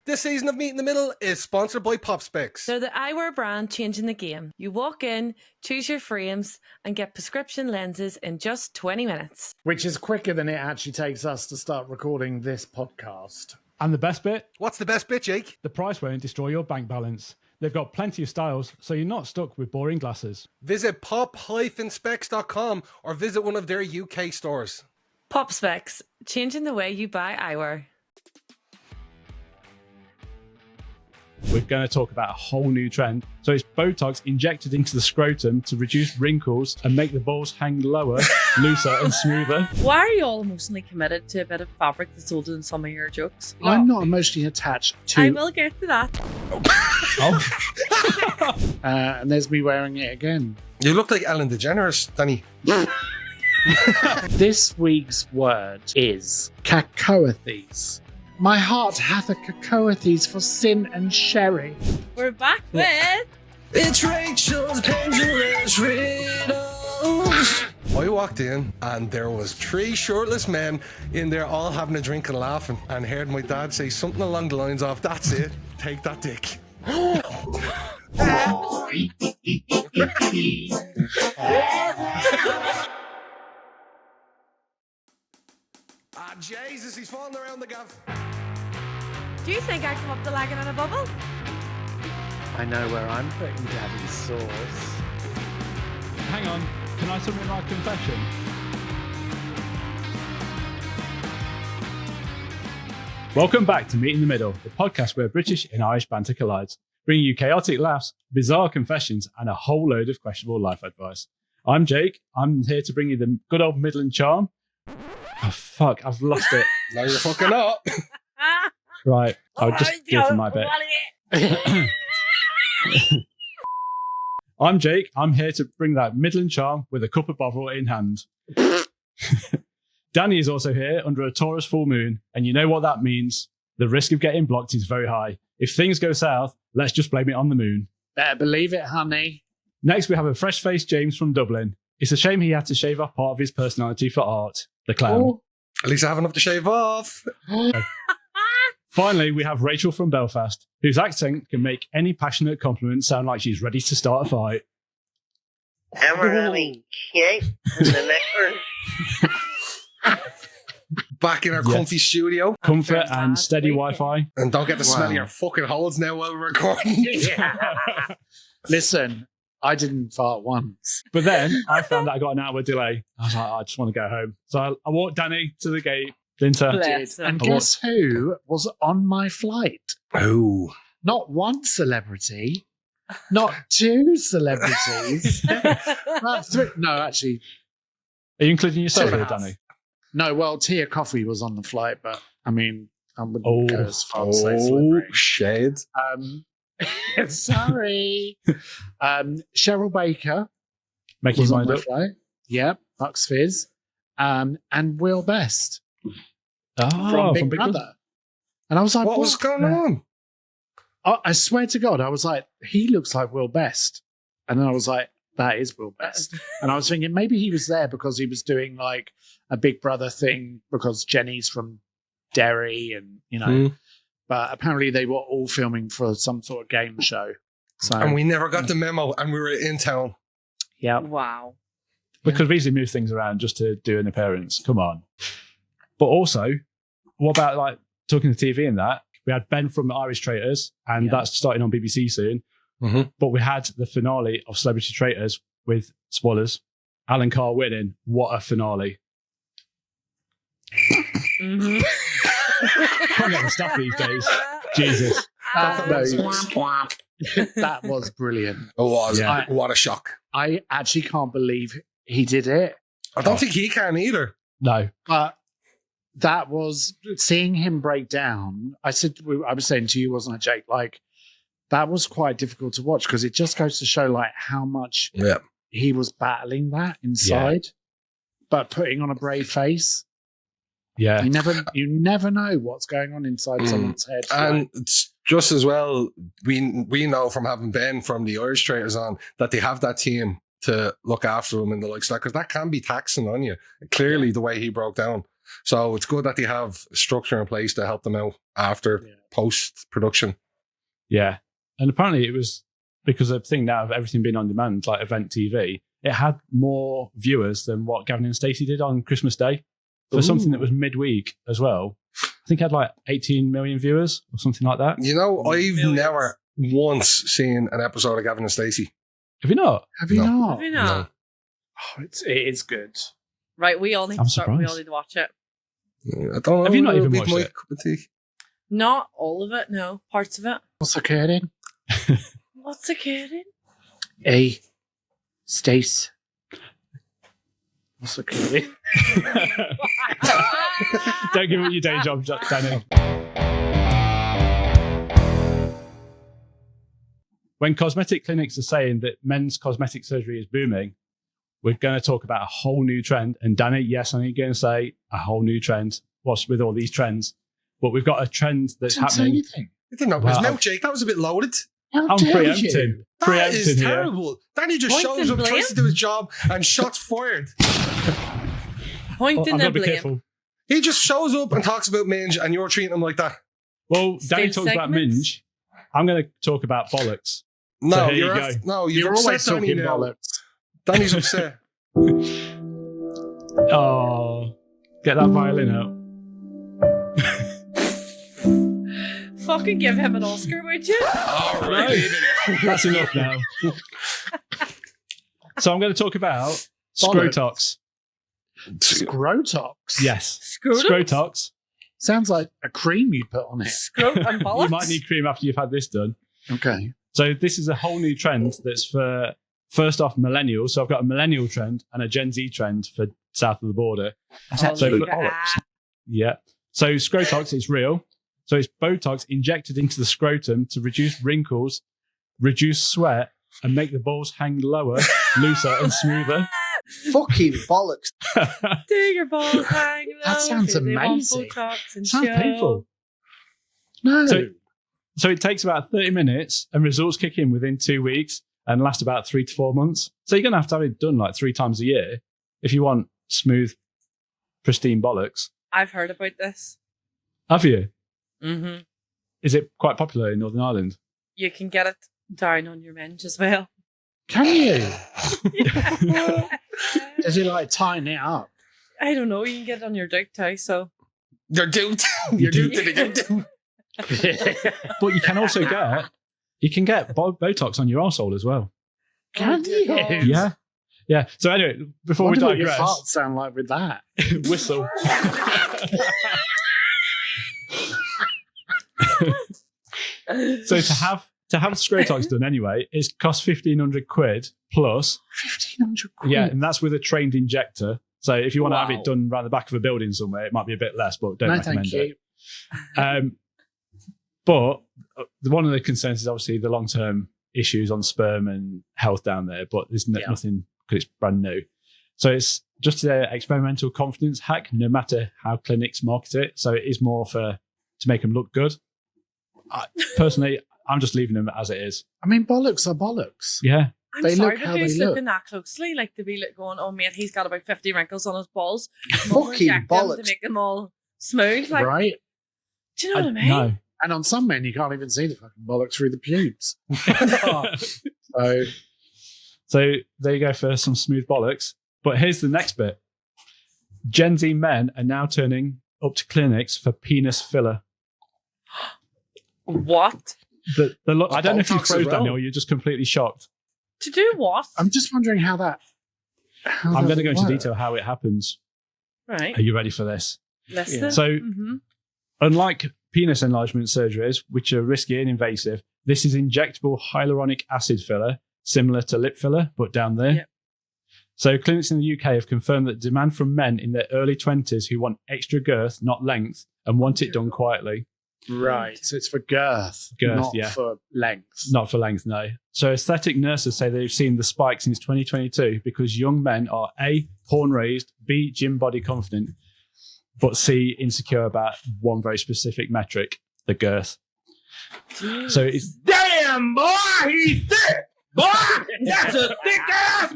This season of Meet in the Middle is sponsored by PopSpecs. They're the eyewear brand changing the game. You walk in, choose your frames, and get prescription lenses in just 20 minutes. Which is quicker than it actually takes us to start recording this podcast. And the best bit? What's the best bit, Jake? The price won't destroy your bank balance. They've got plenty of styles, so you're not stuck with boring glasses. Visit pop-specs.com or visit one of their UK stores. PopSpecs, changing the way you buy eyewear. We're going to talk about a whole new trend. So it's Botox injected into the scrotum to reduce wrinkles and make the balls hang lower, looser and smoother. Why are you all emotionally committed to a bit of fabric that's older than some of your jokes? I'm not emotionally attached to... I will get to that. and there's me wearing it again. You look like Ellen DeGeneres, Danny. This week's word is cacoethes. My heart hath a cacoethes for sin and sherry. We're back with... It's Rachel's Pendulous Riddles. I walked in and there was 3 shirtless men in there all having a drink and laughing, and heard my dad say something along the lines of, "That's it, take that dick." Ah, Jesus, he's falling around the gaff. Do you think I come up the lagging in a bubble? I know where I'm putting Daddy's sauce. Hang on, can I submit my confession? Welcome back to Meet in the Middle, the podcast where British and Irish banter collides, bringing you chaotic laughs, bizarre confessions, and a whole load of questionable life advice. I'm Jake. I'm here to bring you the good old Midland charm. Oh, fuck, I've lost it. Now you're fucking up. Right, I'll just give them my bit. I'm Jake. I'm here to bring that Midland charm with a cup of bottle in hand. Danny is also here under a Taurus full moon, and you know what that means. The risk of getting blocked is very high. If things go south, let's just blame it on the moon. Better believe it, honey. Next, we have a fresh-faced James from Dublin. It's a shame he had to shave off part of his personality for art, the clown. Oh. At least I have enough to shave off. Finally, we have Rachel from Belfast, whose accent can make any passionate compliment sound like she's ready to start a fight. And we're having cake in the liquor. Back in our comfy studio. Comfort and steady Wi-Fi. And don't get the smell of your fucking holes now while we're recording. Listen, I didn't fart once. But then I found that I got an hour delay. I was like, I just want to go home. So I walked Danny to the gate. Linter. Bless him. And guess who was on my flight? Oh. Not one celebrity, not 2 celebrities, not 3. No, actually, Are you including yourself here, 2.5. Danny? No, well, Tia Coffee was on the flight, but I mean, I wouldn't go as far as say Oh, celebrity. shade. Sorry. Cheryl Baker Making was your on mind my up. flight. Yep, Bucks Fizz. And Will Best Oh, from Big Brother. And I was like, What was going on? I swear to God, I was like, he looks like Will Best. And then I was like, that is Will Best. And I was thinking maybe he was there because he was doing like a Big Brother thing because Jenny's from Derry and, you know. But apparently they were all filming for some sort of game show. So, And we never got the memo and we were in town. yeah. Wow. We could have easily moved things around just to do an appearance. Come on. But also, what about like talking to TV and that? We had Ben from the Irish Traitors, and that's starting on BBC soon. Mm-hmm. But we had the finale of Celebrity Traitors with, spoilers, Alan Carr winning. What a finale. Mm-hmm. Can't get the stuff these days. Jesus. That was brilliant. It was. Yeah. What a shock. I actually can't believe he did it. I don't think he can either. No. But that was seeing him break down. I was saying to you, wasn't I, Jake? Like, that was quite difficult to watch because it just goes to show like how much he was battling that inside, but putting on a brave face. Yeah. You never know what's going on inside someone's head. And it's just as well, we know from having Ben from the Irish Traitors on that they have that team to look after him and the likes of that, because that can be taxing on you. Clearly, the way he broke down. So it's good that they have structure in place to help them out after post production. Yeah. And apparently it was because of the thing now of everything being on demand, like event TV, it had more viewers than what Gavin and Stacey did on Christmas Day for something that was midweek as well. I think it had like 18 million viewers or something like that. You know, I've never once seen an episode of Gavin and Stacey. Have you not? Have you not? Have you not? No. Oh, it is good. Right, we all need I'm to start. We surprised. all need to watch it. I don't know. Have you not it'll even be watched my it? cup of tea. Not all of it, no. Parts of it. What's occurring? What's occurring? A Stace. What's occurring? Don't give it your day job, Danny. When cosmetic clinics are saying that men's cosmetic surgery is booming, we're going to talk about a whole new trend. And Danny, yes, I'm going to say a whole new trend. What's with all these trends? But we've got a trend that's Didn't say happening. anything. I didn't know it was milkshake. That was a bit loaded. How I'm dare preempting. you? That is here. terrible. Danny just Point shows and up, blame. tries to do his job, and shots fired. Pointing I'm going to and be blame. careful. He just shows up and talks about minge, and you're treating him like that. Well, Danny Same talks about segments? minge. I'm going to talk about bollocks. No, So here you you're go. no, you've You're upset always Danny talking now. bollocks. Danny's upset. Oh, get that violin out. Fucking give him an Oscar, would you? All right. That's enough now. So I'm going to talk about Bollocks. Scrotox. Scrotox. Yes. Scrotum? Scrotox. Sounds like a cream you put on it. Scrot and bollocks? You might need cream after you've had this done. Okay. So this is a whole new trend that's for, first off, millennials. So I've got a millennial trend and a Gen Z trend for south of the border. That's Oh, actually so- look at bollocks. that. Yeah. So Scrotox is real. So it's Botox injected into the scrotum to reduce wrinkles, reduce sweat, and make the balls hang lower, looser, and smoother. Fucking bollocks. Do your balls hang low? That sounds Do they want amazing. Botox and Sounds show? painful. No. So it takes about 30 minutes and results kick in within 2 weeks and last about 3 to 4 months. So you're going to have it done like 3 times a year if you want smooth, pristine bollocks. I've heard about this. Have you? Mm-hmm. Is it quite popular in Northern Ireland? You can get it down on your minge as well. Can you? Does he like tying it up? I don't know. You can get it on your dick too. So You're duped. You're duped to get duped. But you can also get Botox on your arsehole as well. Can Oh, dear you? God. Yeah. Yeah. So anyway, before What we do your digress, farts sound like with that? whistle. So to have Scrotox done anyway, it costs 1,500 quid plus. 1,500 quid. Yeah, and that's with a trained injector. So if you want to have Wow. it done around the back of a building somewhere, it might be a bit less, but don't No, recommend thank it. you. But one of the concerns is obviously the long-term issues on sperm and health down there, but there's Yeah. nothing because it's brand new. So it's just an experimental confidence hack, no matter how clinics market it. So it is more to make them look good. Personally, I'm just leaving them as it is. I mean, bollocks are bollocks. Yeah. I'm They sorry, look but how who's they look. looking that closely? Like to be like going, oh mate, he's got about 50 wrinkles on his balls. Fucking Inject them bollocks. to make them all smooth. Like, Right? do you know what I mean? No. And on some men, you can't even see the fucking bollocks through the pubes. So, So there you go for some smooth bollocks. But here's the next bit. Gen Z men are now turning up to clinics for penis filler. What? The look, I don't know if you Botox as froze, well. Daniel, or you're just completely shocked. To do what? I'm just wondering how that. I'm going to go into detail how it happens. Right. Are you ready for this? Listen. So, Mhm. unlike penis enlargement surgeries, which are risky and invasive, this is injectable hyaluronic acid filler, similar to lip filler, but down there. Yep. So, clinics in the UK have confirmed that demand from men in their early 20s who want extra girth, not length, and want it done quietly. Right. So it's for girth, Girth, not yeah. for length. Not for length, no. So aesthetic nurses say they've seen the spike since 2022 because young men are A, porn raised, B, gym body confident, but C, insecure about one very specific metric, the girth. So it's Damn, boy, he's thick. Boy, that's a thick ass.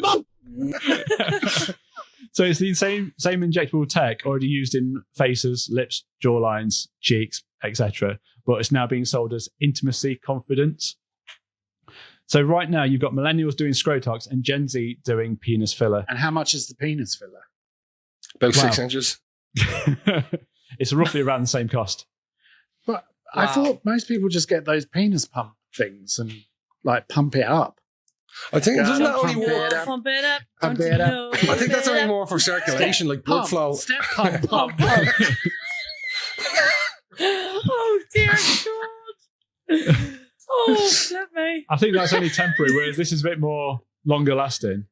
so it's the same injectable tech already used in faces, lips, jawlines, cheeks, etc. But it's now being sold as intimacy confidence. So right now you've got millennials doing Scrotox and Gen Z doing penis filler. And how much is the penis filler? About Wow. 6 inches. It's roughly around the same cost. But I thought most people just get those penis pump things and like pump it up. I think doesn't that Pump only it work? up. Pump it up. Pump don't it you up. know? I think that's only more for circulation, like blood Pump, flow. step pump, pump. Oh dear God. Oh, flip me. I think that's only temporary, whereas this is a bit more longer lasting.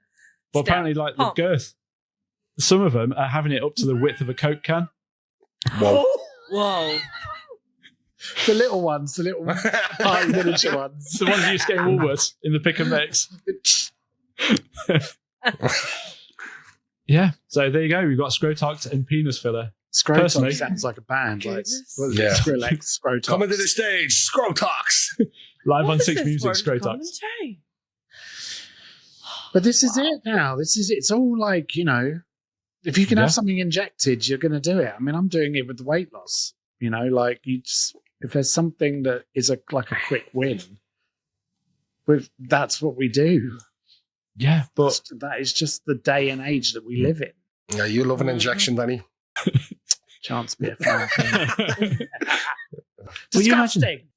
But Step, apparently, like pump. the girth, some of them are having it up to the width of a Coke can. Whoa. Whoa. The little ones, the little tiny miniature ones. It's the ones you used to get in Woolworths in the pick and mix. Yeah, so there you go. We've got Scrotox and penis filler. Personally- Scrotox sounds like a band. Like, Jesus. what is it? Yeah. Skrillex, Scrotox. Coming to the stage, Scrotox. Live What on is 6 this Music, word Scrotox. commentary? But this is it now. This is it's all like, you know, if you can Yeah. have something injected, you're going to do it. I mean, I'm doing it with the weight loss. You know, like you just, if there's something that is like a quick win, that's what we do. Yeah, but That is just the day and age that we live in. Yeah, you love an injection, Danny. Chance be a fun thing. Will you imagine- Disgusting.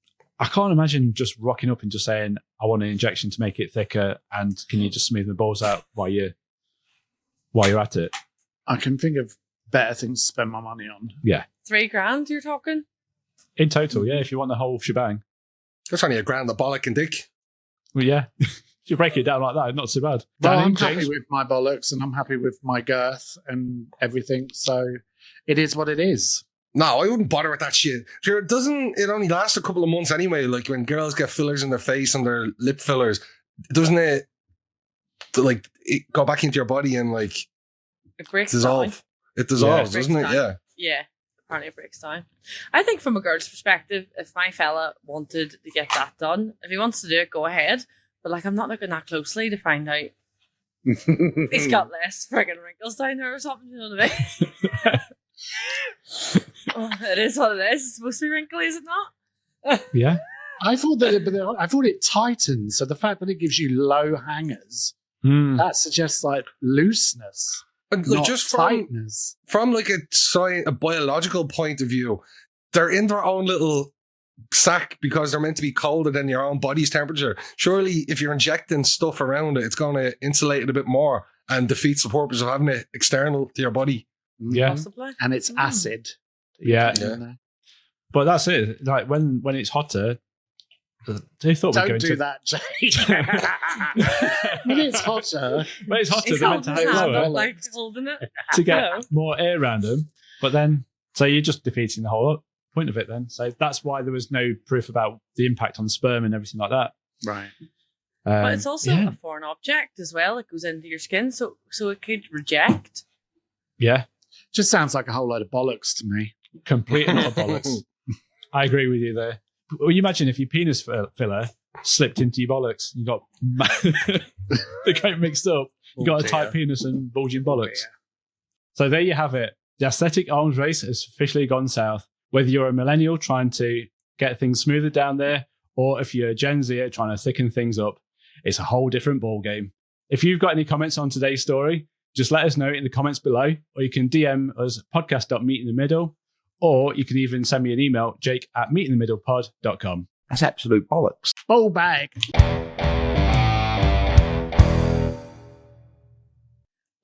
I can't imagine just rocking up and just saying, I want an injection to make it thicker, and can you just smooth the balls out while you're at it? I can think of better things to spend my money on. Yeah. $3,000 you're talking? In total, yeah, if you want the whole shebang. That's only $1,000 the bollock and dick. Well, yeah. If you break it down like that, not so bad. Well, Danny, I'm James? happy with my bollocks and I'm happy with my girth and everything. So it is what it is. No, I wouldn't bother with that shit. Sure, it only lasts a couple of months anyway. Like when girls get fillers in their face and their lip fillers, doesn't it go back into your body and like It breaks dissolve? down. It dissolves, Yeah. doesn't it? Breaks Yeah. Yeah, apparently it breaks down. I think from a girl's perspective, if my fella wanted to get that done, if he wants to do it, go ahead. But like, I'm not looking that closely to find out he's got less friggin' wrinkles down there or something. You know what I mean? Oh, it is what it is. It's supposed to be wrinkly, is it not? Yeah. I thought it tightens. So the fact that it gives you low hangers, that suggests like looseness, And like not just tightness. from like a biological point of view, they're in their own little sack because they're meant to be colder than your own body's temperature. Surely, if you're injecting stuff around it, it's going to insulate it a bit more and defeats the purpose of having it external to your body. Yeah. Possibly. And it's acid. Yeah. Yeah. But that's it. Like when it's hotter, they thought we'd go Don't into do that, Jake. When it's hotter. When it's hotter, He's they're meant holding to his have hand lower up, like holding it. to get No. more air around them. But then, so you're just defeating the whole point of it then. So that's why there was no proof about the impact on the sperm and everything like that. Right. But it's also yeah. a foreign object as well. It goes into your skin, so it could reject. Yeah, Just sounds like a whole load of bollocks to me. complete and utter bollocks. I agree with you there. Well, you imagine if your penis filler slipped into your bollocks, you got they got mixed up. You got a tight penis and bulging bollocks. So there you have it. The aesthetic arms race has officially gone south. Whether you're a millennial trying to get things smoother down there, or if you're a Gen Zer trying to thicken things up, it's a whole different ball game. If you've got any comments on today's story, just let us know in the comments below, or you can DM us podcast.meetinthemiddle, or you can even send me an email, jake@meetinthemiddlepod.com. That's absolute bollocks. Ball bag.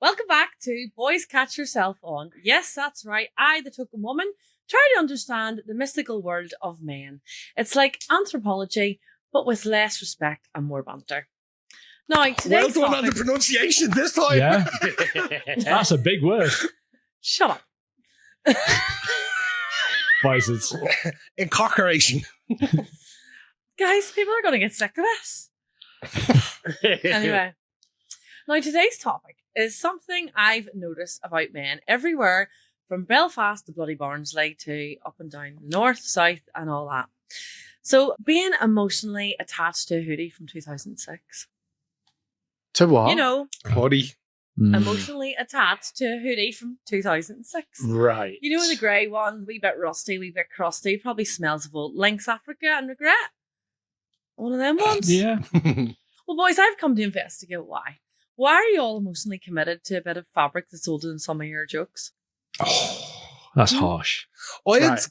Welcome back to Boys Catch Yourself On. Yes, that's right. I, the token woman, try to understand the mystical world of men. It's like anthropology, but with less respect and more banter. Now, Well today's done on topic... the pronunciation this time. Yeah, that's a big word. Shut up. Visors. Incorporation. Guys, people are going to get sick of this. Anyway. Now, today's topic is something I've noticed about men everywhere, from Belfast to bloody Barnsley to up and down the north, south, and all that. So, being emotionally attached to a hoodie from 2006. To what? You know, Hoodie. Emotionally attached to a hoodie from 2006. Right. You know the grey one, wee bit rusty, wee bit crusty, probably smells of old Lynx Africa and regret. One of them ones. Yeah. Well, boys, I've come to investigate why. Why are you all emotionally committed to a bit of fabric that's older than some of your jokes? Oh, that's harsh. I'd like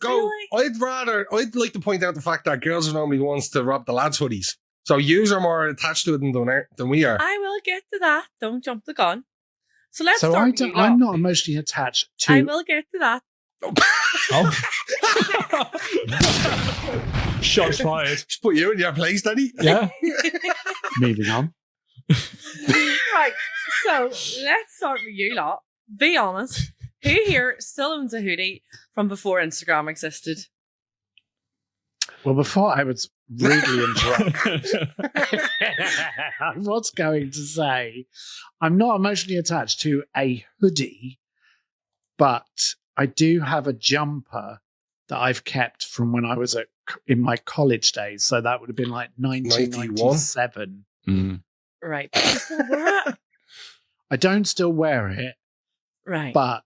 to point out the fact that girls are normally the ones to rob the lads' hoodies. So yous are more attached to it than we are. I will get to that. Don't jump the gun. So let's So start with you lot. I'm not emotionally attached to. I will get to that. Oh. Shots fired. Just put you in your place, Daddy. Yeah. Moving on. Right. So let's start with you lot. Be honest. Who here still owns a hoodie from before Instagram existed? Well, before I was rudely interrupted, I was going to say I'm not emotionally attached to a hoodie, but I do have a jumper that I've kept from when I was in my college days. So that would have been like 1997. Right. Do you still wear it? I don't still wear it, Right. but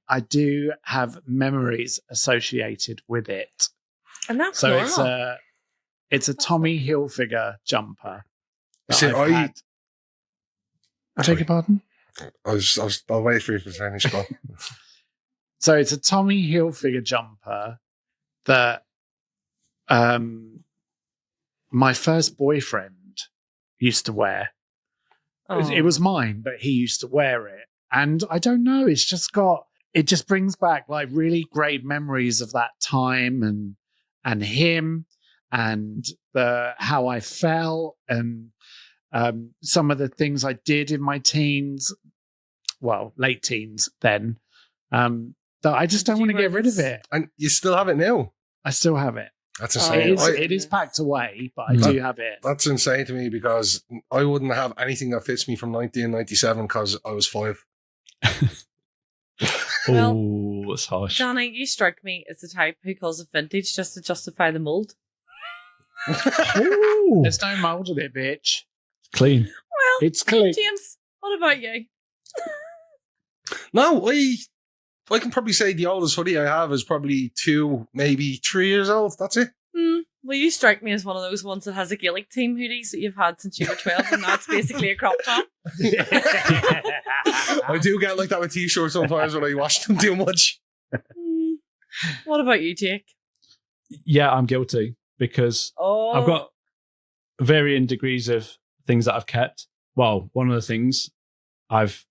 I do have memories associated with it. And that's So normal. it's a Tommy Hilfiger jumper. See, I take your pardon? I'll wait for you to finish. Go on. So it's a Tommy Hilfiger jumper that my first boyfriend used to wear. It was mine, but he used to wear it. And I don't know, it just brings back like really great memories of that time and him and how I felt and some of the things I did in my teens, well, late teens then, that I just don't want to get rid of it. And you still have it now? I still have it. That's insane. It is packed away, but I do have it. That's insane to me because I wouldn't have anything that fits me from 1997 because I was 5. Well, Oh, that's harsh. Johnny, you strike me as the type who calls it vintage just to justify the mold. Ooh, There's no mold in it, bitch. clean. Well, It's clean. James, what about you? No, I can probably say the oldest hoodie I have is probably 2, maybe 3 years old. That's it. Well, you strike me as one of those ones that has a Gaelic team hoodies that you've had since you were 12, and that's basically a crop top. I do get like that with t-shirts sometimes when I wash them too much. What about you, Jake? Yeah, I'm guilty because Oh, I've got varying degrees of things that I've kept. Well, one of the things I've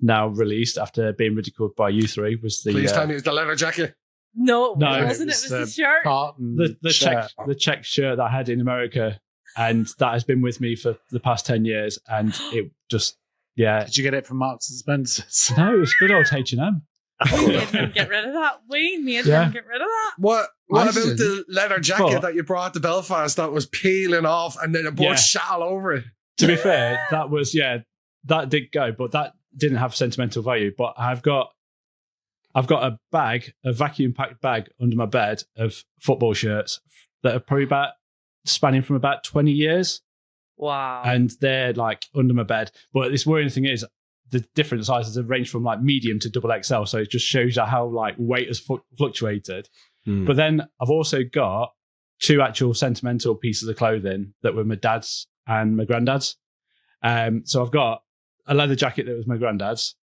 now released after being ridiculed by you three was the Please tell me it was the leather jacket. No, No, it wasn't. It was the shirt. Carton the check shirt that I had in America, and that has been with me for the past 10 years, and it just Did you get it from Marks and Spencer's? no, it's good old H&M. We made him get rid of that. We made Yeah. him get rid of that. What I about didn't. the leather jacket What? that you brought to Belfast that was peeling off and then it poured Yeah. shit all over it? To be fair, that did go, but that didn't have sentimental value. But I've got a vacuum packed bag under my bed of football shirts that are probably spanning from about 20 years. Wow. And they're like under my bed. But this worrying thing is the different sizes have ranged from like medium to double XL. So it just shows you how like weight has fluctuated. But then I've also got 2 actual sentimental pieces of clothing that were my dad's and my granddad's. So I've got a leather jacket that was my granddad's.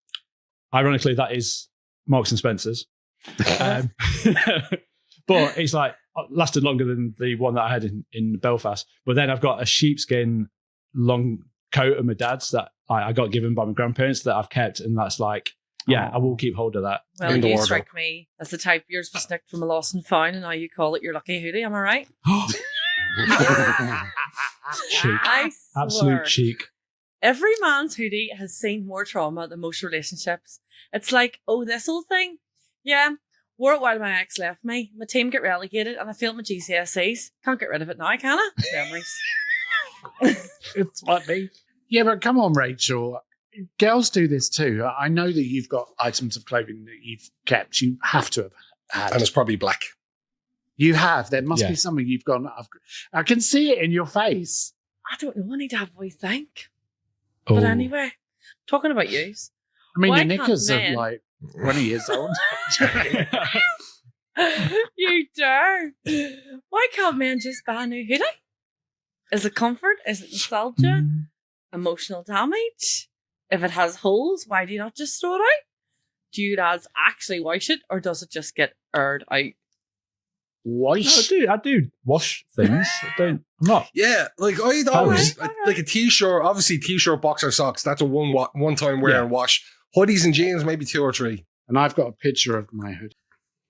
Ironically, that is Marks and Spencer's. But it's like lasted longer than the one that I had in Belfast. But then I've got a sheepskin long coat of my dad's that I got given by my grandparents that I've kept, and that's like, yeah, I will keep hold of that. Well, in the you wardrobe. strike me as the type yours was nicked from a lost and found, and now you call it your lucky hoodie. Am I right? Cheek. I swear. Absolute cheek. Every man's hoodie has seen more trauma than most relationships. It's like, oh, this old thing? Yeah. Wore it while my ex left me. My team get relegated and I failed my GCSEs. Can't get rid of it now, can I? Memories. It's like me. Yeah, but come on, Rachel. Girls do this too. I know that you've got items of clothing that you've kept. You have to have had. And it's probably black. You have. There must Yeah. be something you've gone. I can see it in your face. I don't know. I need to have a wee think. Oh. But anyway, talking about yous. I mean, Why your knickers can't are men- like 20 years old. You dare. Why can't men just buy a new hoodie? Is it comfort? Is it nostalgia? Emotional damage? If it has holes, why do you not just throw it out? Do you lads actually wash it, or does it just get aired out? Wash. No, I do wash things. I'm not. Yeah, like I'd always like a t-shirt. Obviously, t-shirt, boxer socks. That's a one-time wear and wash. Hoodies and jeans, maybe 2 or 3. And I've got a picture of my hood.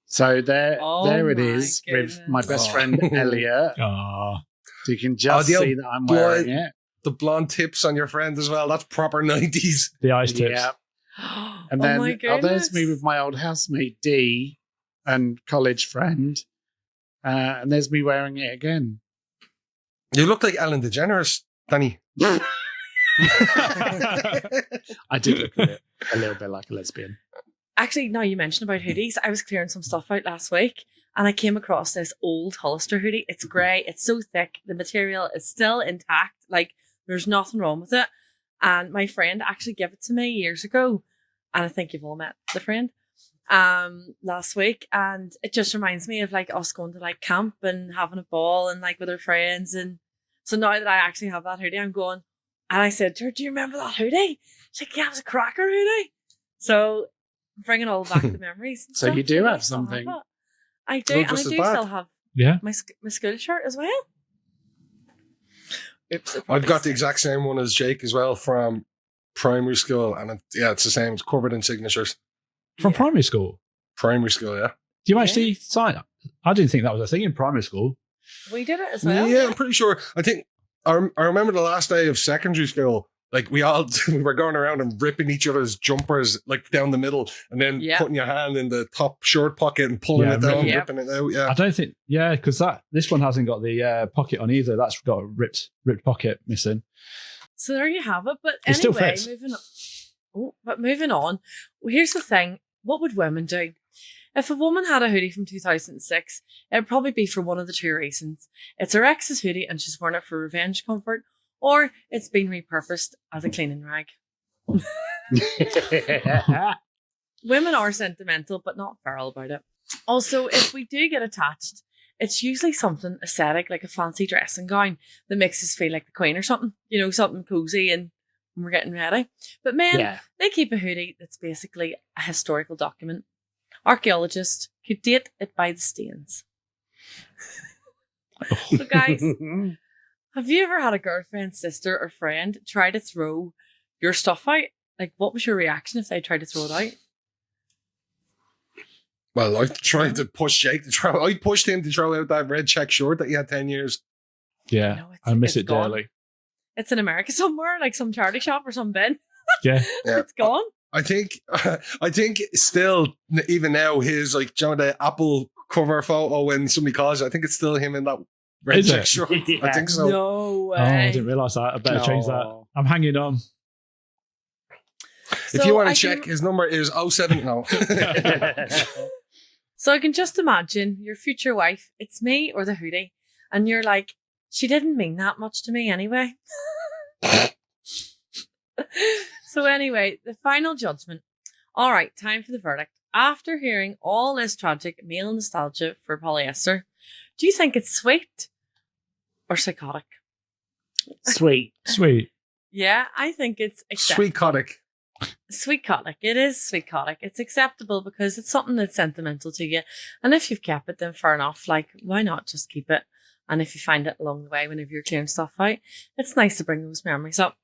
So there it is with my best friend Elliot. Ah, So you can just see that I'm wearing it. The blonde tips on your friend as well. That's proper 90s. the ice tips. Yeah. And Oh then my there's me goodness. with my old housemate Dee and college friend. And there's me wearing it again. You look like Ellen DeGeneres, Danny. I do look a little bit like a lesbian. Actually, now you mentioned about hoodies, I was clearing some stuff out last week and I came across this old Hollister hoodie. It's grey. It's so thick. The material is still intact. Like, there's nothing wrong with it. And my friend actually gave it to me years ago. And I think you've all met the friend last week. And it just reminds me of like us going to like camp and having a ball and like with our friends. And so now that I actually have that hoodie, I'm going, and I said to her, do you remember that hoodie? She's like, yeah, it was a cracker hoodie. So bringing all back the memories. So you do have something. I do, Well, and I just do as bad. still have Yeah. my school shirt as well. Oops, it I've probably got the stinks. exact same one as Jake as well from primary school. And it's the same. It's covered in signatures. From primary school. Primary school, yeah. Do you actually sign up? I didn't think that was a thing in primary school. We did it as well. Yeah, I'm pretty sure. I think I remember the last day of secondary school. Like we were going around and ripping each other's jumpers like down the middle, and then putting your hand in the top shirt pocket and pulling it down, ripping it out. Yeah, I don't think. Yeah, because this one hasn't got the pocket on either. That's got a ripped pocket missing. So there you have it. But It still anyway, fits. moving on. Well, here's the thing. What would women do? If a woman had a hoodie from 2006, it'd probably be for one of the two reasons. It's her ex's hoodie and she's worn it for revenge comfort, or it's been repurposed as a cleaning rag. Women are sentimental, but not feral about it. Also, if we do get attached, it's usually something aesthetic, like a fancy dressing gown that makes us feel like the queen or something. You know, something cozy and when we're getting ready. But men, they keep a hoodie that's basically a historical document. Archaeologists could date it by the stains. So guys, have you ever had a girlfriend, sister, or friend try to throw your stuff out? Like, what was your reaction if they tried to throw it out? Well, I tried to push Jake to throw. I pushed him to throw out that red check shirt that he had 10 years. Yeah, No, I miss it's it gone. dearly. It's in America somewhere, like some charity shop or some bin. Yeah. It's gone. I think still, even now, his like, the Apple cover photo when somebody calls it, I think it's still him in that red Is check it? shirt. I think so. No way. Oh, I didn't realise that. I better change that. No. I'm hanging on. If So you want I to check, his number is 07. No. So I can just imagine your future wife, it's me or the hoodie, and you're like, she didn't mean that much to me anyway. So anyway, the final judgment. All right, time for the verdict. After hearing all this tragic male nostalgia for polyester, do you think it's sweet or psychotic? Sweet. Sweet. Yeah, I think it's acceptable. Sweet Kotic. Sweet-cotic. It is sweet-cotic. It's acceptable because it's something that's sentimental to you. And if you've kept it, then fair enough. Like, why not just keep it? And if you find it along the way whenever you're clearing stuff out, it's nice to bring those memories up.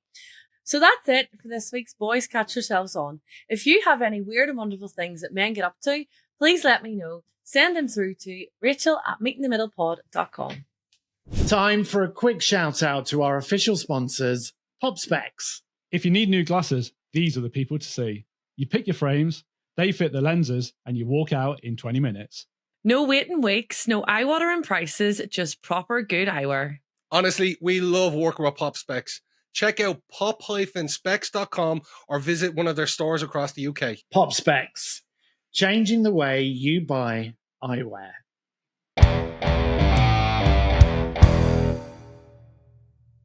So that's it for this week's Boys Catch Yourselves On. If you have any weird and wonderful things that men get up to, please let me know. Send them through to rachel@meetinthemiddlepod.com. Time for a quick shout out to our official sponsors, Pop Specs. If you need new glasses, these are the people to see. You pick your frames, they fit the lenses, and you walk out in 20 minutes. No waiting weeks, no eye-watering prices, just proper good eyewear. Honestly, we love working with Pop Specs. Check out pop-specs.com or visit one of their stores across the UK. Pop Specs, changing the way you buy eyewear.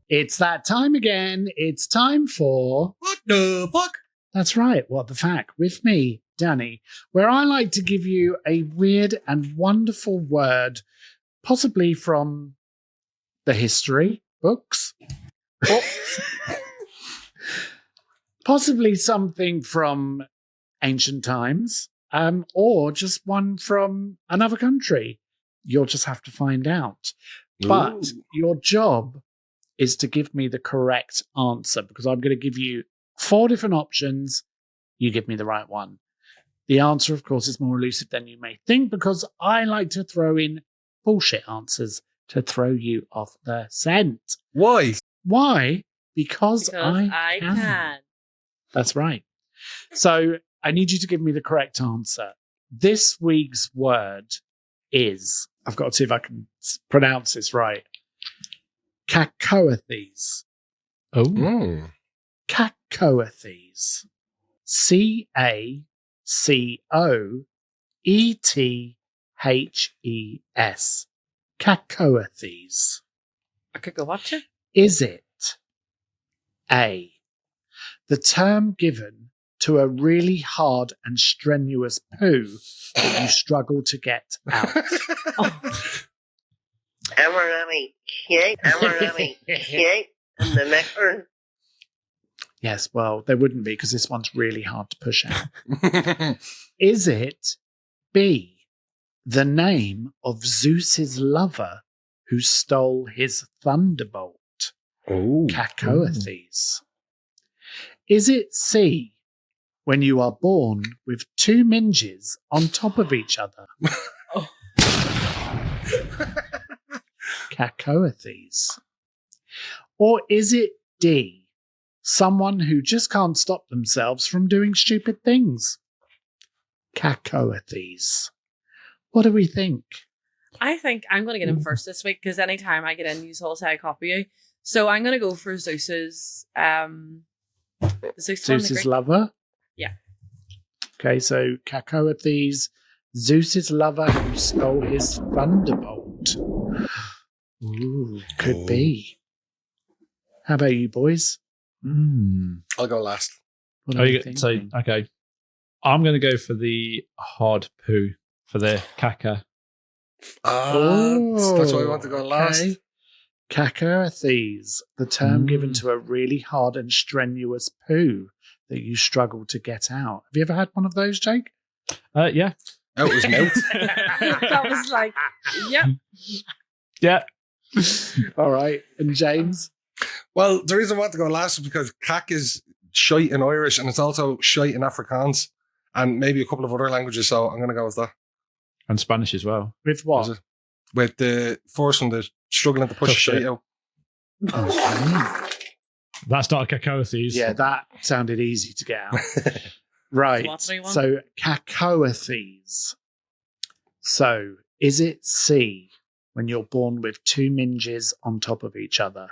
It's that time again. It's time for... What the fuck? That's right, What the Fact, with me, Danny, where I like to give you a weird and wonderful word, possibly from the history books, or possibly something from ancient times, or just one from another country. You'll just have to find out. But your job is to give me the correct answer, because I'm going to give you 4 different options. You give me the right one. The answer, of course, is more elusive than you may think, because I like to throw in bullshit answers to throw you off the scent. Why? Why? Because I can. That's right. So I need you to give me the correct answer. This week's word is, I've got to see if I can pronounce this right, cacoethes. Oh. Cacoethes. Cacoethes. Cacoethes. I could go watch it. Is it A, the term given to a really hard and strenuous poo that you struggle to get out? Amarami cake and the macaron. Yes, well, there wouldn't be, because this one's really hard to push out. Is it B, the name of Zeus's lover who stole his thunderbolt? Cacoethes. Is it C, when you are born with 2 minges on top of each other? Cacoethes. Or is it D, someone who just can't stop themselves from doing stupid things? Cacoethes. What do we think? I think I'm going to get him first this week, because anytime I get in, you all say I copy you. So I'm going to go for Zeus's... Zeus's lover? Yeah. Okay, so Cacoethes, Zeus's lover who stole his thunderbolt. Ooh, could be. How about you, boys? I'll go last. What are you thinking? Okay. I'm going to go for the hard poo, for the caca. That's why I want to go last. Okay. Cacoethes, the term given to a really hard and strenuous poo that you struggle to get out. Have you ever had one of those, Jake? Yeah. Out his mouth. That was like, yep. Yeah. All right. And James? Well, the reason I want to go last is because cack is shite in Irish, and it's also shite in Afrikaans, and maybe a couple of other languages, so I'm going to go with that. And Spanish as well. With what? With the first one, the struggling to push shite out. Okay. That's not a cacoethes. Yeah, that sounded easy to get out. Right. So, cacoethes. So, is it C, when you're born with 2 minges on top of each other?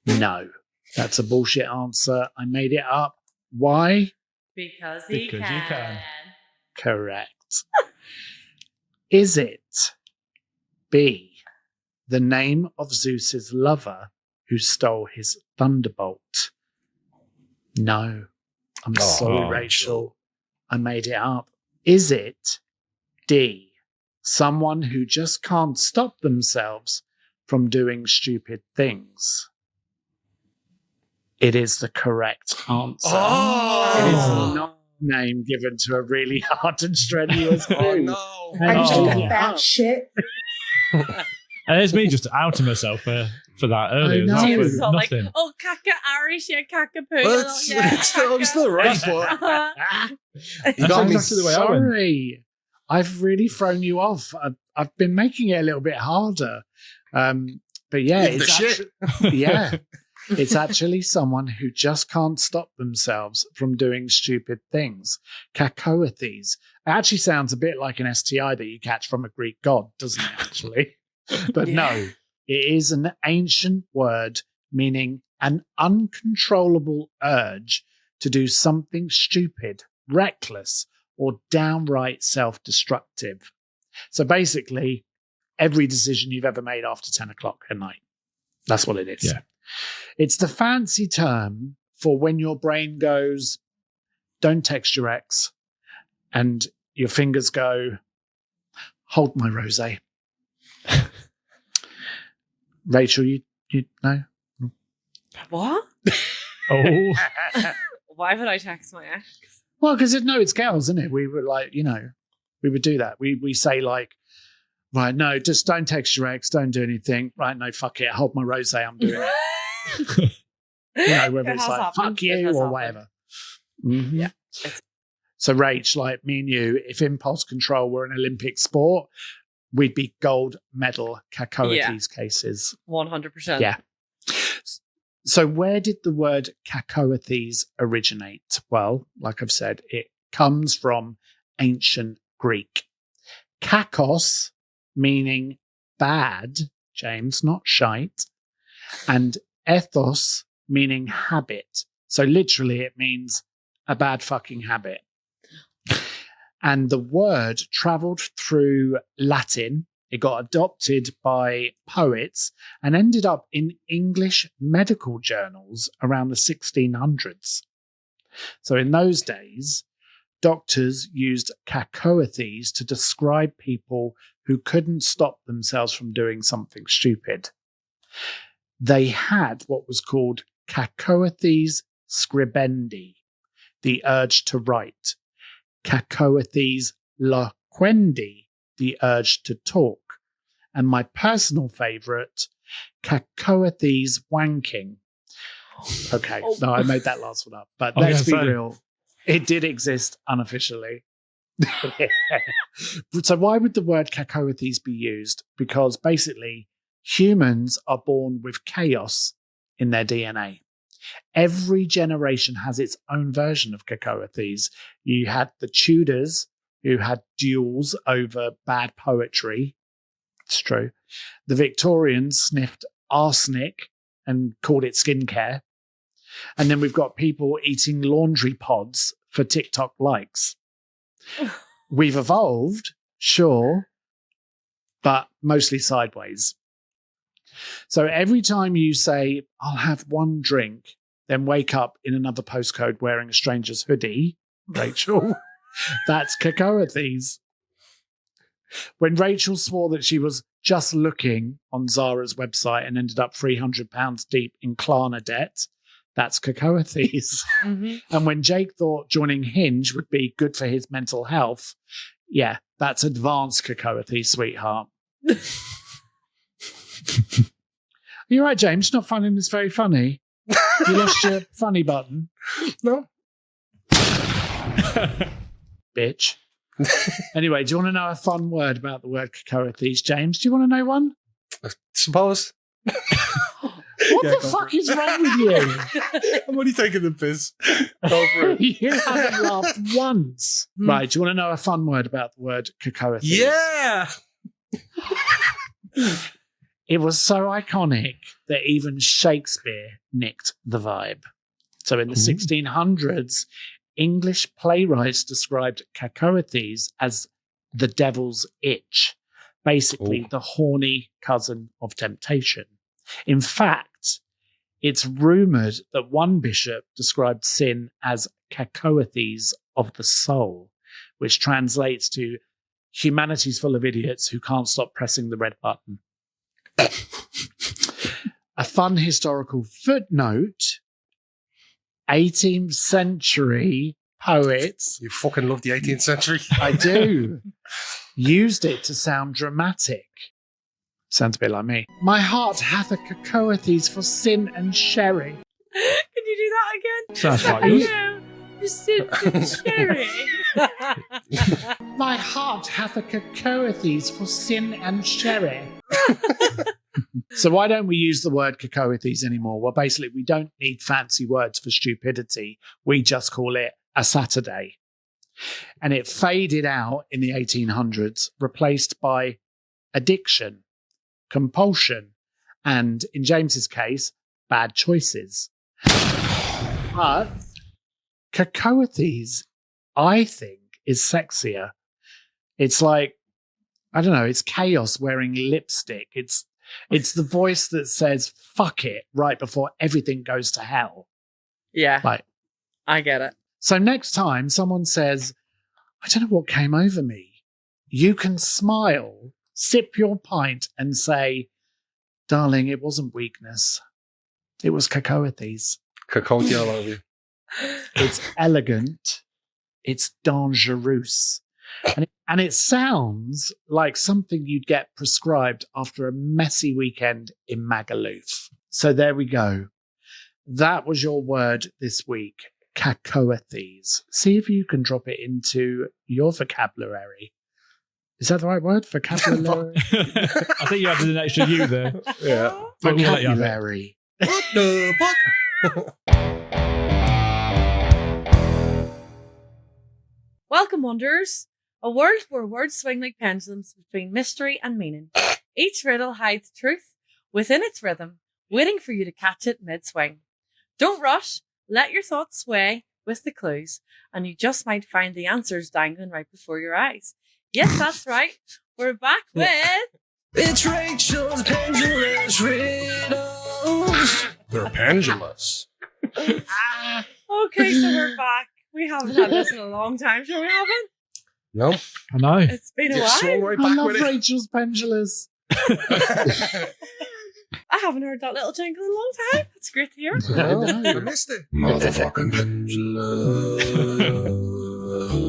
No. That's a bullshit answer. I made it up. Why? Because you can. Correct. Is it B, the name of Zeus's lover who stole his thunderbolt? No. I'm sorry, Rachel. I made it up. Is it D, someone who just can't stop themselves from doing stupid things? It is the correct answer. It is not a name given to a really hard and strenuous poo. Oh, no. I just think that shit. And it's me just outing myself for that earlier. I know. That James was is all like, nothing. oh, caca Irish, yeah, caca poo. Well, I'm still right, but you got me. Exactly the way I went. Sorry. I've really thrown you off. I've been making it a little bit harder. But yeah, Eat the shit. Yeah. It's actually someone who just can't stop themselves from doing stupid things. Cacoethes. It actually sounds a bit like an STI that you catch from a Greek god, doesn't it, actually? But no, it is an ancient word meaning an uncontrollable urge to do something stupid, reckless, or downright self-destructive. So basically, every decision you've ever made after 10 o'clock at night. That's what it is. Yeah. It's the fancy term for when your brain goes, don't text your ex, and your fingers go, hold my rosé. Rachel, you know? What? Oh, Why would I text my ex? Well, because it's girls, isn't it? We were like, we would do that. We say like, right, no, just don't text your ex, don't do anything. Right, no, fuck it, hold my rosé, I'm doing it. Whether It it's has like, happened. fuck It you has or happened. whatever. Mm-hmm. Yeah. So, Rach, like me and you, if impulse control were an Olympic sport, we'd be gold medal cacoethes cases. 100%. Yeah. So where did the word cacoethes originate? Well, like I've said, it comes from ancient Greek. Kakos, meaning bad, James, not shite, and ethos, meaning habit. So literally it means a bad fucking habit. And the word traveled through Latin. It got adopted by poets and ended up in English medical journals around the 1600s. So in those days, doctors used cacoethes to describe people who couldn't stop themselves from doing something stupid. They had what was called cacoethes scribendi, the urge to write, cacoethes loquendi, the urge to talk, and my personal favourite, cacoethes wanking. Okay, no, I made that last one up, but let's be real. It did exist unofficially. So why would the word cacoethes be used? Because basically humans are born with chaos in their DNA. Every generation has its own version of cacoethes. You had the Tudors, who had duels over bad poetry. It's true. The Victorians sniffed arsenic and called it skincare. And then we've got people eating laundry pods for TikTok likes. We've evolved, sure, but mostly sideways. So every time you say, I'll have one drink, then wake up in another postcode wearing a stranger's hoodie, Rachel, that's cacoethes. When Rachel swore that she was just looking on Zara's website and ended up £300 deep in Klarna debt, that's cacoethes. Mm-hmm. And when Jake thought joining Hinge would be good for his mental health, yeah, that's advanced cacoethes, sweetheart. Are you right, James? Not finding this very funny. You lost your funny button. No. Bitch. Anyway, do you want to know a fun word about the word cacoethes, James? Do you want to know one? I suppose. What the fuck is wrong with you? I'm only taking the piss. Go for it. You haven't laughed once. Right, do you want to know a fun word about the word cacoethes? Yeah. It was so iconic that even Shakespeare nicked the vibe. So in the 1600s, English playwrights described cacoethes as the devil's itch, basically the horny cousin of temptation. In fact, it's rumoured that one bishop described sin as cacoethes of the soul, which translates to humanity's full of idiots who can't stop pressing the red button. A fun historical footnote, 18th century poets, You fucking love the 18th century. I do, used it to sound dramatic. Sounds a bit like me. My heart hath a cacoethes for sin and sherry. Can you do that again? sounds quite I good. know. You said cherry. My heart hath a cacoethes for sin and sherry. So why don't we use the word cacoethes anymore? Well, basically, we don't need fancy words for stupidity. We just call it a Saturday. And it faded out in the 1800s, replaced by addiction, compulsion, and, in James's case, bad choices. But cacoethes, I think, is sexier. It's like, I don't know, it's chaos wearing lipstick. It's It's the voice that says "fuck it" right before everything goes to hell. Yeah, Like, I get it. so next time someone says, "I don't know what came over me," you can smile, sip your pint, and say, "Darling, it wasn't weakness. It was cacoethes. Cacoethes all over you. It's elegant. It's dangerous." And it sounds like something you'd get prescribed after a messy weekend in Magaluf. So there we go. That was your word this week, cacoethes. See if you can drop it into your vocabulary. Is that the right word? Vocabulary? I think you added an extra U there. Yeah. But we'll let you have it. Vocabulary. What the fuck? Welcome, Wanderers. A world where words swing like pendulums between mystery and meaning. Each riddle hides truth within its rhythm, waiting for you to catch it mid-swing. Don't rush, let your thoughts sway with the clues, and you just might find the answers dangling right before your eyes. Yes, that's right. We're back with... It's Rachel's Pendulous Riddles. They're pendulous. Okay, so we're back. We haven't had this in a long time, sure we haven't? No. I know. It's been a You swung while. right I back love with it. Rachel's Pendulous. I haven't heard that little jingle in a long time. That's great to hear. No, I missed it. Motherfucking pendulous.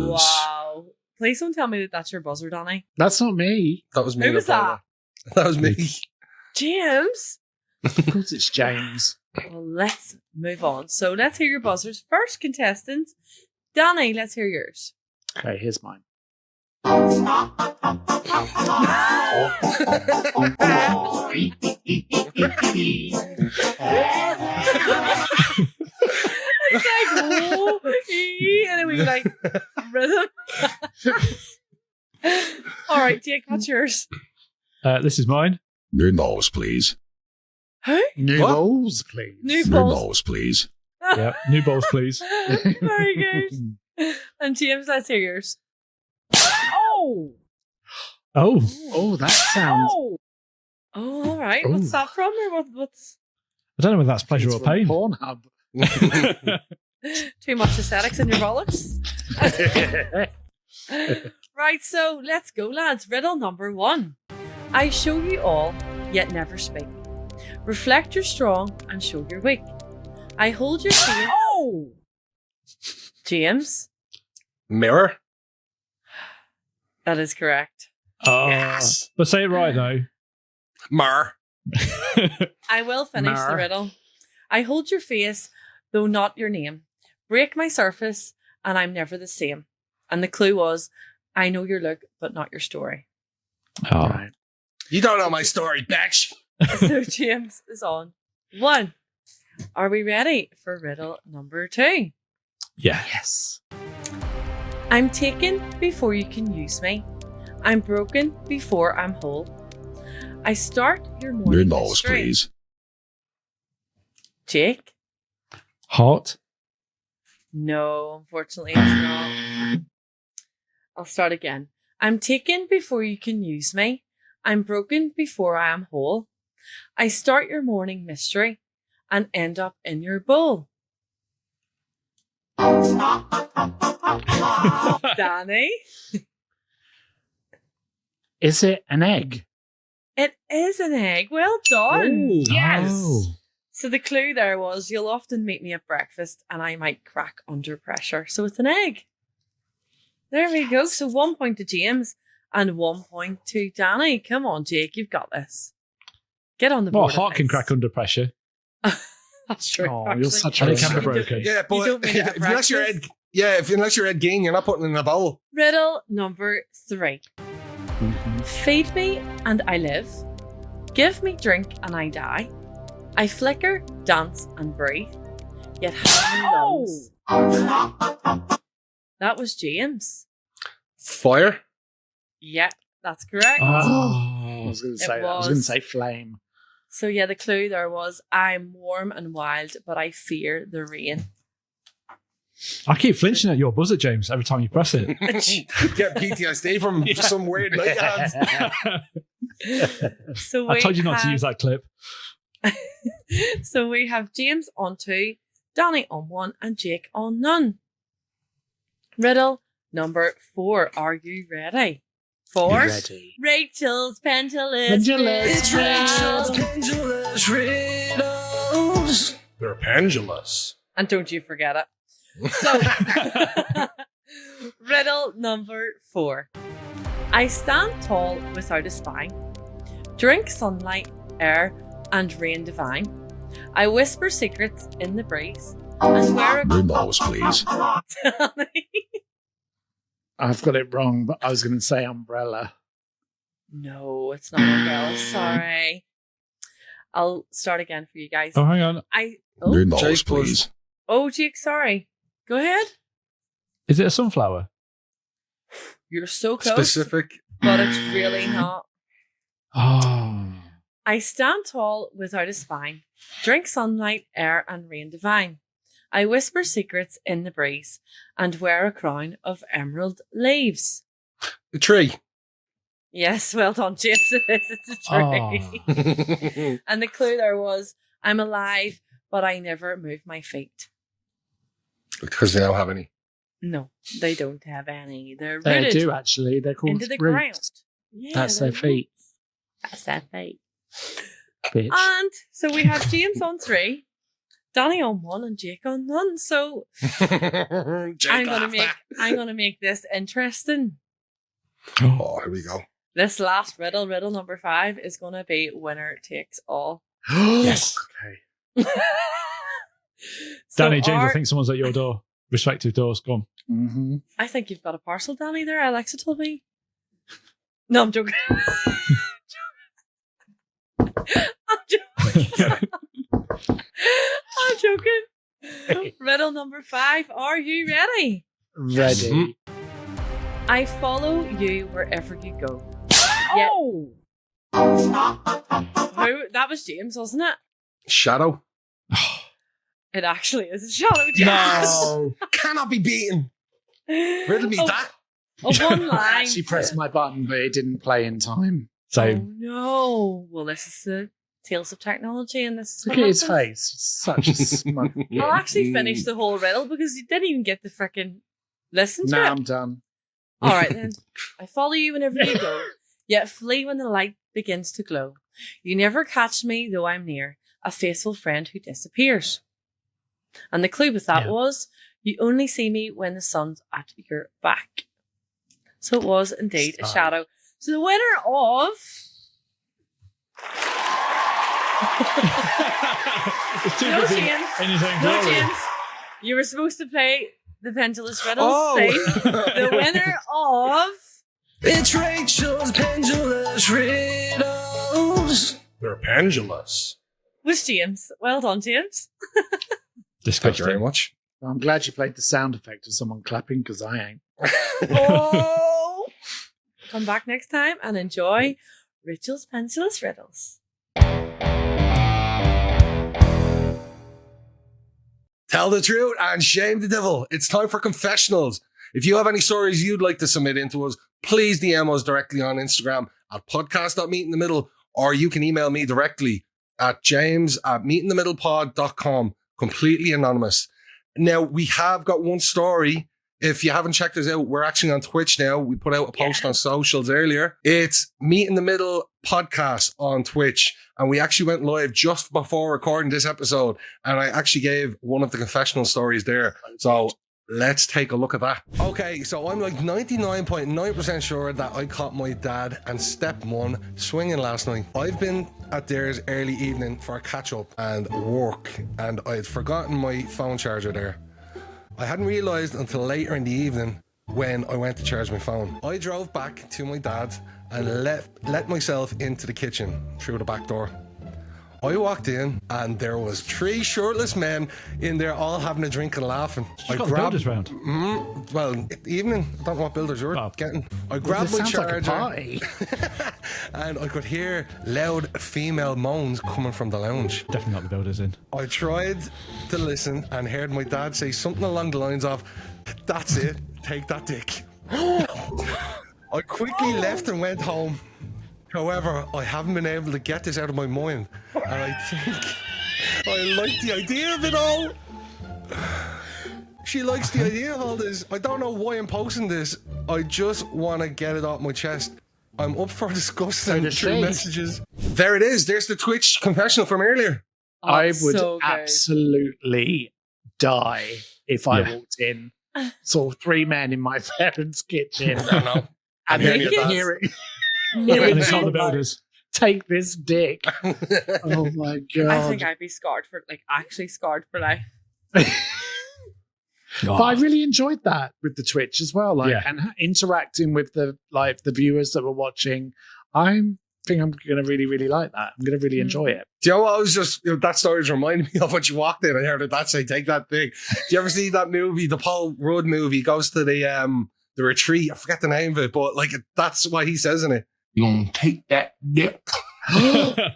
Wow. Please don't tell me that that's your buzzer, Danny. That's not me. That was me. Who was that? That was me. James? Of course it's James. Well, let's move on. So let's hear your buzzers. First, contestants. Danny, let's hear yours. Okay, here's mine. It's like, oh, and then we like rhythm. All right, Jake, what's yours? This is mine. New balls, please. Who? New What? balls, please. New New balls. balls, please. Yeah, new balls, please. Very good. And James, let's hear yours. Oh! Oh, Oh, that sounds... Oh! Oh, all right. Ooh. What's that from? Or what's I don't know whether that's pleasure It's or from pain. Pornhub. too much aesthetics in your bollocks? Right, so let's go, lads. Riddle number 1. I show you all, yet never speak. Reflect your strong and show your weak. I hold your face. Oh! James, Mirror. that is correct. Yes. But say it right, though. Mar. I will finish the Mar. riddle. I hold your face, though not your name. Break my surface, and I'm never the same. And the clue was, I know your look, but not your story. Oh. Right. You don't know my story, bitch. So James is on 1. Are we ready for riddle number 2? Yeah. Yes. I'm taken before you can use me. I'm broken before I'm whole. I start your New morning balls, mystery. please. Jake? Hot. No, unfortunately it's not. I'll start again. I'm taken before you can use me. I'm broken before I am whole. I start your morning mystery and end up in your bowl. Danny? Is it an egg? It is an egg. Well done. Ooh. Yes. Oh. So the clue there was you'll often meet me at breakfast and I might crack under pressure. So it's an egg. There we go. So 1 point to James and 1 point to Danny. Come on, Jake. You've got this. Get on the Well, board. heart can crack under pressure. That's true. Oh, actually. you're such And a it can be You don't- broken. Yeah, but don't mean it at unless you're breakfast? Ed, yeah, unless you're Ed Gein, you're not putting it in a bowl. Riddle number 3. Feed me and I live. Give me drink and I die. I flicker, dance and breathe. Yet have no lungs. That was James. Fire. Yeah, that's correct. I was going to say that. I was going to was. say flame. So yeah, the clue there was I'm warm and wild, but I fear the rain. I keep flinching at your buzzer, James, every time you press it. Get PTSD from some weird night you had. So I told you not to use that clip. So we have James on 2, Danny on 1, and Jake on none. Riddle number 4. Are you ready? For Ready. Rachel's Pendulous. Pendulous. It's Rachel's Pendulous Riddles. They're pendulous. And don't you forget it. So, riddle number 4. I stand tall without a spine, drink sunlight, air, and rain divine. I whisper secrets in the breeze and wear a Reynolds, please. I've got it wrong, but I was going to say umbrella. No, it's not umbrella. Sorry. I'll start again for you guys. Oh, hang on. Reynolds, please. Oh, Jake, sorry. Go ahead. Is it a sunflower? You're so close, Specific. but it's really not. Oh. I stand tall without a spine, drink sunlight, air, and rain divine. I whisper secrets in the breeze and wear a crown of emerald leaves. A tree. Yes, well done, James. It's a tree. And the clue there was, I'm alive, but I never move my feet. Because they don't have any. No, they don't have any. They're They rooted do, actually. They're called into the roots. ground. Yeah, That's their they're feet. roots. That's their feet. Bitch. And so we have James on 3, Danny on 1, and Jake on none. So I'm gonna make this interesting. Oh, here we go. This last riddle number 5, is gonna be winner takes all. Yes. Okay. So Danny, James, I think someone's at your door. Respective doors. Go on. Mm-hmm. I think you've got a parcel, Danny. There, Alexa told me. No, I'm joking. I'm joking. I'm joking. Riddle number 5. Are you ready? Ready. I follow you wherever you go. Yeah. Oh! Who? That was James, wasn't it? Shadow. It actually is a shadow, James. No. Cannot be beaten. Riddle me that. Of one I line. actually pressed my button, but it didn't play in time. So, Oh no. Well, this is the tales of technology, and this is Look what at his happens. face. It's such a smug. I'll actually finish the whole riddle because you didn't even get to frickin' listen to Now it. I'm done. All right then. I follow you whenever you go, yet flee when the light begins to glow. You never catch me, though I'm near, a faithful friend who disappears. And the clue with that was, you only see me when the sun's at your back. So it was indeed a shadow. So the winner of... it's too No busy chance. in his own No glory. chance. You were supposed to play the Pendulous Riddles. Oh. thing. The winner of... It's Rachel's Pendulous Riddles. They're pendulous. was James. Well done, James. Thank you very much. I'm glad you played the sound effect of someone clapping because I ain't. Oh! Come back next time and enjoy Rachel's Pendulous Riddles. Tell the truth and shame the devil. It's time for confessionals. If you have any stories you'd like to submit into us, please DM us directly on Instagram at podcast.meetinthemiddle, or you can email me directly at james@meetinthemiddlepod.com, completely anonymous. Now, we have got one story. If you haven't checked us out, we're actually on Twitch now. We put out a post on socials earlier. It's Meet in the Middle Podcast on Twitch. And we actually went live just before recording this episode. And I actually gave one of the confessional stories there. So let's take a look at that. Okay, so I'm like 99.9% sure that I caught my dad and stepmom swinging last night. I've been at theirs early evening for a catch up and work, and I'd forgotten my phone charger there. I hadn't realised until later in the evening when I went to charge my phone. I drove back to my dad's and let myself into the kitchen through the back door. I walked in and there was 3 shirtless men in there all having a drink and laughing. You've got the builders round. Well, evening. I don't know what builders you're getting. I grabbed my This sounds like a charger party. and I could hear loud female moans coming from the lounge. Definitely not the builders in. I tried to listen and heard my dad say something along the lines of, "That's it, take that dick." I quickly left and went home. However, I haven't been able to get this out of my mind, and I think I like the idea of it all. She likes the idea of all this. I don't know why I'm posting this. I just want to get it off my chest. I'm up for discussing through messages. There it is. There's the Twitch confessional from earlier. I would so good. absolutely die if I walked in, saw 3 men in my parents' kitchen, and then hearing And it's not the builders. take this dick. Oh my God. I think I'd be scarred for, actually scarred for life. But I really enjoyed that with the Twitch as well, and interacting with the viewers that were watching. I think I'm going to really, really like that. I'm going to really enjoy it. Do you know what I was just, that story just reminded me of when you walked in. I heard that say, take that thing. Do you ever see that movie, the Paul Rudd movie, goes to the retreat? I forget the name of it, but that's what he says in it. You're going to take that dick.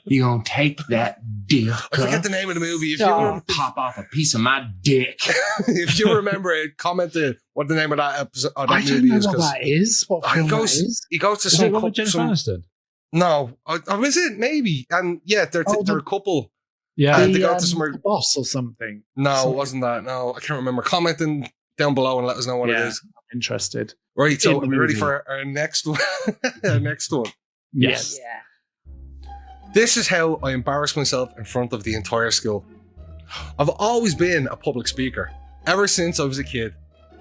You're going to take that dick. I forget the name of the movie. If You're you going to pop off a piece of my dick. if you remember it, comment what the name of that episode of that I don't movie know is. what that is. What film that is? He goes to Is it one with Jennifer Aniston? No. Oh, is it? Maybe. And yeah, they're a couple. Yeah. They go to somewhere. The boss or something. No, it wasn't that. No, I can't remember. Commenting down below and let us know what it is. I'm interested. Right, so are we ready for our next one? Our next one. Yes. Yeah. This is how I embarrass myself in front of the entire school. I've always been a public speaker. Ever since I was a kid,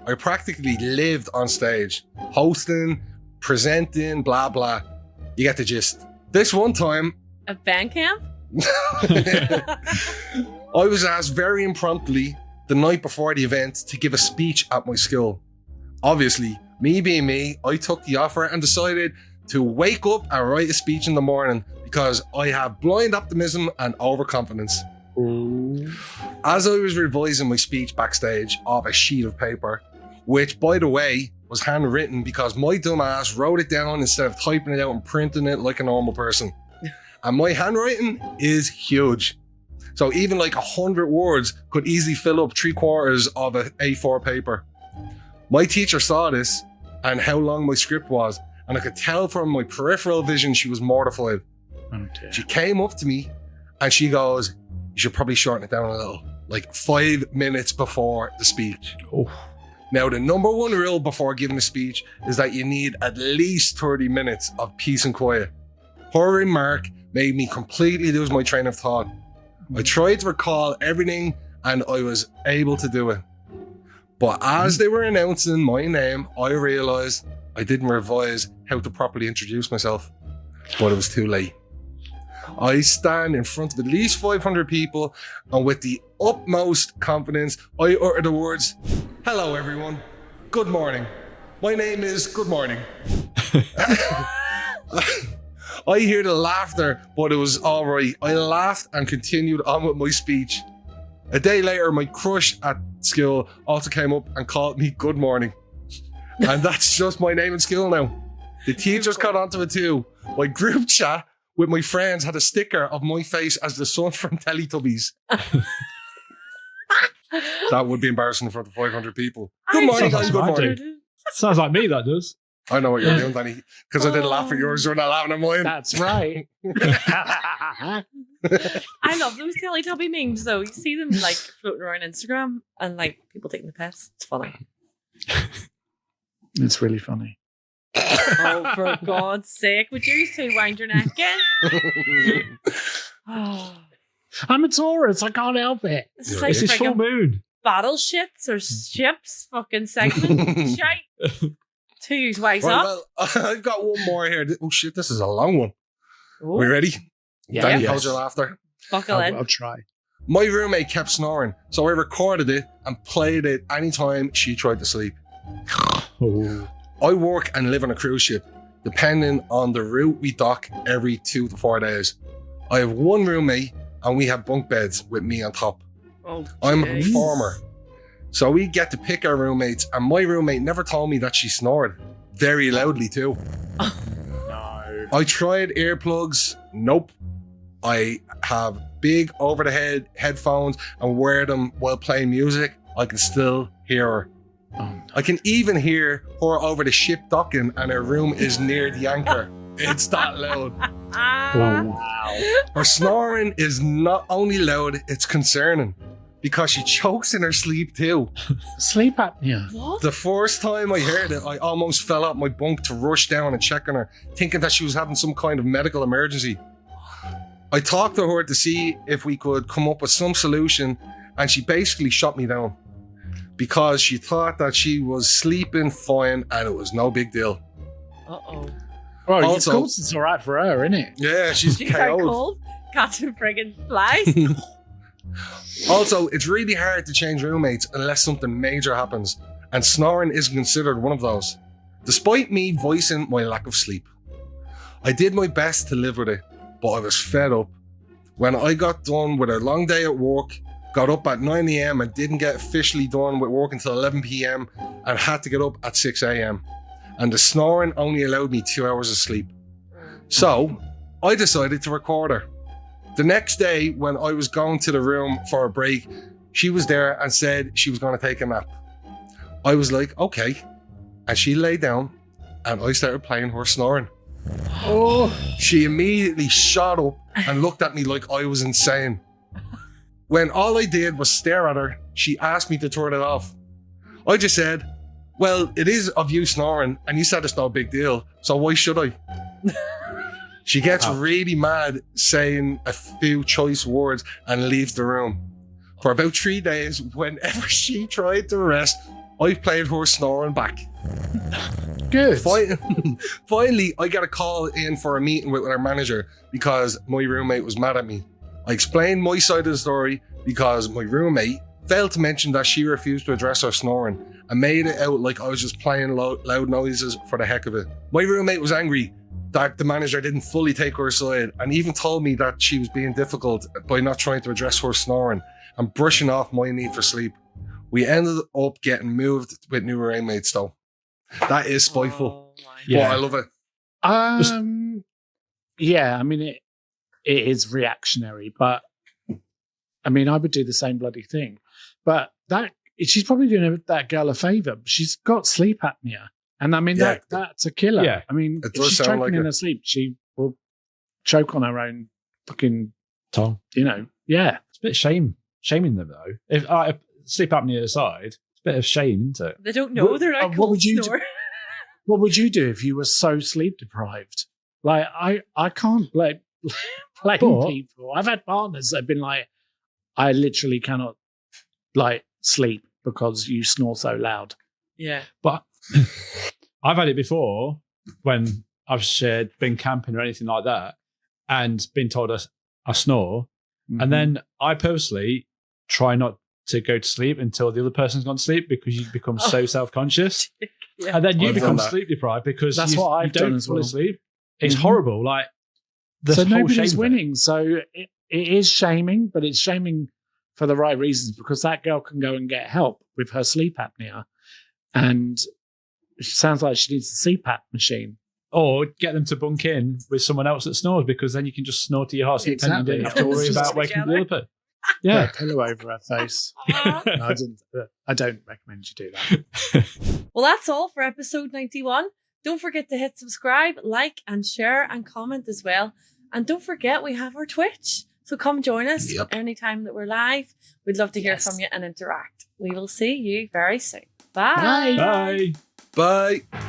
I practically lived on stage, hosting, presenting, blah, blah. You get the gist. This one time, A band camp? I was asked very impromptu the night before the event to give a speech at my school. Obviously, me being me, I took the offer and decided to wake up and write a speech in the morning because I have blind optimism and overconfidence. Ooh. As I was revising my speech backstage off a sheet of paper, which, by the way, was handwritten because my dumb ass wrote it down instead of typing it out and printing it like a normal person. And my handwriting is huge. So even 100 words could easily fill up 3/4 of an A4 paper. My teacher saw this and how long my script was, and I could tell from my peripheral vision she was mortified. Oh, dear. She came up to me and she goes, you should probably shorten it down a little, 5 minutes before the speech. Oh. Now, the number one rule before giving a speech is that you need at least 30 minutes of peace and quiet. Her remark made me completely lose my train of thought. I tried to recall everything and I was able to do it. But as they were announcing my name, I realized I didn't revise how to properly introduce myself, but it was too late. I stand in front of at least 500 people, and with the utmost confidence, I utter the words, "Hello, everyone. Good morning. My name is Good Morning." I hear the laughter, but it was all right. I laughed and continued on with my speech. A day later, my crush at school also came up and called me Good Morning. And that's just my name in school now. The teachers caught onto it too. My group chat with my friends had a sticker of my face as the son from Teletubbies. That would be embarrassing in front of 500 people. Good morning, guys. Good morning. Sounds like me, that does. I know what you're doing, Danny, because I did laugh at yours. You're not laughing at mine. That's right. I love those Teletubby memes though. You see them floating around Instagram and people taking the piss. It's funny. It's really funny. Oh, for God's sake, would you two wind your neck in? Oh. I'm a Taurus. I can't help it. This is This is full like moon. battleships or ships fucking segment. Shite. To use wise Right, up. well, I've got one more here. Oh shit, this is a long one. Ooh, Are we ready? Yeah. Danny, Yes. hold your laughter. buckle in. I'll try. My roommate kept snoring, so I recorded it and played it anytime she tried to sleep. Oh. I work and live on a cruise ship, depending on the route we dock every 2 to 4 days. I have one roommate and we have bunk beds with me on top. Oh, I'm a jeez. performer, so we get to pick our roommates, and my roommate never told me that she snored. Very loudly too. No. I tried earplugs. Nope. I have big over-the-head headphones and wear them while playing music. I can still hear her. Oh, I can even hear her over the ship docking, and her room is near the anchor. It's that loud. Wow. Her snoring is not only loud, it's concerning because she chokes in her sleep too. Sleep apnea. What? The first time I heard it, I almost fell out my bunk to rush down and check on her, thinking that she was having some kind of medical emergency. I talked to her to see if we could come up with some solution, and she basically shut me down because she thought that she was sleeping fine and it was no big deal. Uh-oh. Well, Also- of course it's all right for her, isn't it? Yeah, she's She's out KO'd. cold. Catching friggin' flies. Also, it's really hard to change roommates unless something major happens, and snoring isn't considered one of those. Despite me voicing my lack of sleep, I did my best to live with it, but I was fed up. When I got done with a long day at work, got up at 9 a.m. and didn't get officially done with work until 11 p.m. and had to get up at 6 a.m. And the snoring only allowed me 2 hours of sleep. So I decided to record her. The next day, when I was going to the room for a break, she was there and said she was going to take a nap. I was like, okay. And she lay down and I started playing her snoring. Oh, She immediately shot up and looked at me like I was insane. When all I did was stare at her, she asked me to turn it off. I just said, well, it is of you snoring and you said it's no big deal, so why should I? She gets really mad, saying a few choice words and leaves the room. For about 3 days, whenever she tried to rest, I played her snoring back. good. Finally, I got a call in for a meeting with our manager because my roommate was mad at me. I explained my side of the story because my roommate failed to mention that she refused to address her snoring and made it out like I was just playing loud noises for the heck of it. My roommate was angry that the manager didn't fully take her aside and even told me that she was being difficult by not trying to address her snoring and brushing off my need for sleep. We ended up getting moved with new roommates though. That is spiteful. Oh, my Yeah. But I love it. Yeah, I mean, it is reactionary, but I mean, I would do the same bloody thing. But she's probably doing that girl a favor. She's got sleep apnea. And I mean, Yeah. that's a killer. Yeah. I mean, It if does she's sound choking like in it. her sleep, she will choke on her own fucking, Tom. yeah. It's a bit shaming them though. If sleep apnea aside, it's a bit of shame, isn't it? They don't know they're not What cold would you do? snore. What would you do if you were so sleep deprived? Like, I can't blame But- people. I've had partners that have been like, I literally cannot like sleep because you snore so loud. Yeah. But I've had it before when I've been camping or anything like that and been told I snore. Mm-hmm. And then I purposely try not to go to sleep until the other person's gone to sleep because you become so self-conscious. Yeah. And then you I've become done that. sleep deprived because That's you, what I've you don't done as fall well. asleep. It's Mhm. horrible. Like, the So whole nobody's shame of it. winning. So it is shaming, but it's shaming for the right reasons because that girl can go and get help with her sleep apnea. And it sounds like she needs a CPAP machine. Or get them to bunk in with someone else that snores because then you can just snore to your heart's content and you don't have to worry Exactly. about waking the other person. Put Yeah. a pillow over her face. No, I don't recommend you do that. Well, that's all for episode 91. Don't forget to hit subscribe, like, and share, and comment as well. And don't forget, we have our Twitch. So come join us Yep. anytime that we're live. We'd love to hear Yes. from you and interact. We will see you very soon. Bye. Bye. Bye.